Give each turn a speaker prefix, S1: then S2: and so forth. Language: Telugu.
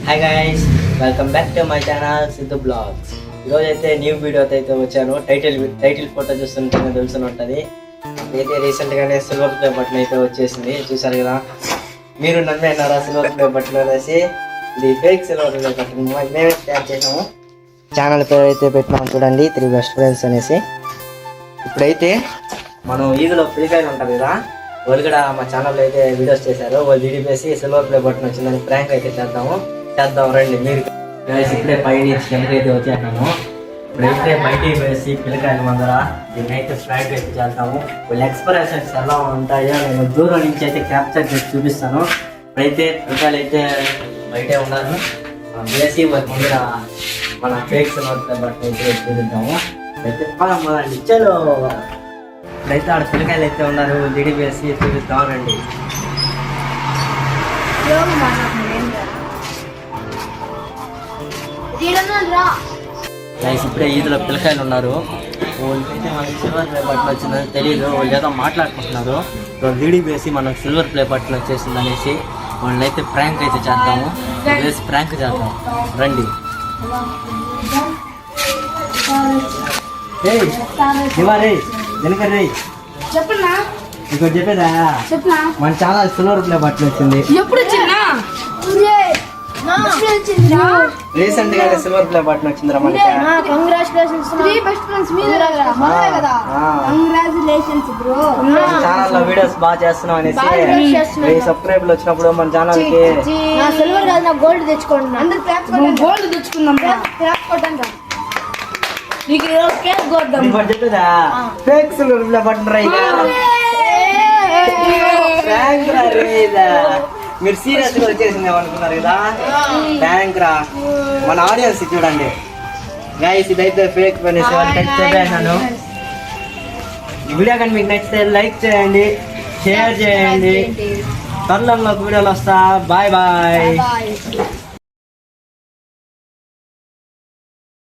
S1: Hi guys, welcome back to my channel Siddhu blogs. ఈరోజు అయితే న్యూ వీడియోతో అయితే వచ్చాను. టైటిల్ ఫోటో చూస్తుంటే తెలిసి ఉంటుంది. అయితే రీసెంట్గానే సిల్వర్ ప్లే బటన్ అయితే వచ్చేసింది, చూసారు కదా. మీరు నమ్మేనారా సిల్వర్ ప్లే బటన్ అనేసి? ఇది ఫేక్ సిల్వర్ ప్లే బటన్. మేమే తయారు చేసాము. ఛానల్ పేరు అయితే పెట్టినాము చూడండి, 3 బెస్ట్ ఫ్రెండ్స్ అనేసి. ఇప్పుడైతే మనం ఈదులో పిల్లకాయలు ఉంటారు కదా, వాళ్ళు కూడా మా ఛానల్లో అయితే వీడియోస్ చేశారు. వాళ్ళు విడిపేసి సిల్వర్ ప్లే బటన్ వచ్చిందని ప్రాంక్ అయితే చేద్దాం రండి. మీరు ఇప్పుడే పైన కిందకి అయితే వచ్చేసాము. ఇప్పుడైతే బయటికి వేసి పిల్లకాయల ముందర దీన్ని అయితే ఫ్రైడ్ అయితే చేద్దాము. వాళ్ళ ఎక్స్ప్రెషన్స్ ఎలా ఉంటాయో నేను దూరం నుంచి అయితే క్యాప్చర్ చేసి చూపిస్తాను. ఇప్పుడైతే పిల్లకాయలు అయితే బయటే ఉన్నారు. వేసి వాళ్ళ ముందర మన ఫేక్ సిల్వర్ ప్లే బటన్ అయితే చూపిద్దాము. అయితే మొదలండి చలో. ఇప్పుడైతే ఆడ పిల్లకాయలు అయితే ఉన్నారు, దిడి వేసి చూపిద్దాం రండి. ఇప్పుడే ఈదులో పిల్లకాయలు ఉన్నారు. వాళ్ళకైతే మనకి సిల్వర్ ప్లే బటన్ వచ్చిందని తెలియదు. వాళ్ళు ఏదో మాట్లాడుకుంటున్నారు. లీడింగ్ వేసి మనకు సిల్వర్ ప్లే బటన్ వచ్చేసింది అనేసి వాళ్ళైతే ప్రాంక్ అయితే చేద్దాము. వేసి ప్రాంక్ చేద్దాం రండి. వెనకరే
S2: చెప్పన్నా,
S1: ఇంకోటి చెప్పేదా, మన చాలా సిల్వర్ ప్లే బటన్ వచ్చింది.
S2: ఎప్పుడు వచ్చిందా?
S1: రీసెంట్ గా సిల్వర్ ప్లే బటన్ వచ్చిందిరా మనకి.
S2: Congratulations bro.
S1: ఛానల్ లో వీడియోస్ బాగా చేస్తున్నాం అనేసి సబ్స్క్రైబర్లు వచ్చినప్పుడు మన ఛానల్ కి
S2: సిల్వర్ కాదు, నా గోల్డ్ తెచ్చుకోండి. అందరు గోల్డ్ తెచ్చుకుందాం. క్లాప్ కొట్టండి. నీకు కేక్ కొడదాం.
S1: చెప్పేదా fake silver play button right. మీరు సీరియస్ గా వచ్చేసింది అనుకున్నారు కదా, థ్యాంక్ రా. మన ఆడియన్స్ చూడండి గైస్, ఇదైతే ఫేక్ అనేసి వాళ్ళకి చెప్పాను. ఈ వీడియో కానీ మీకు నచ్చితే లైక్ చేయండి, షేర్ చేయండి. త్వరలో వీడియోలు వస్తా. Bye bye.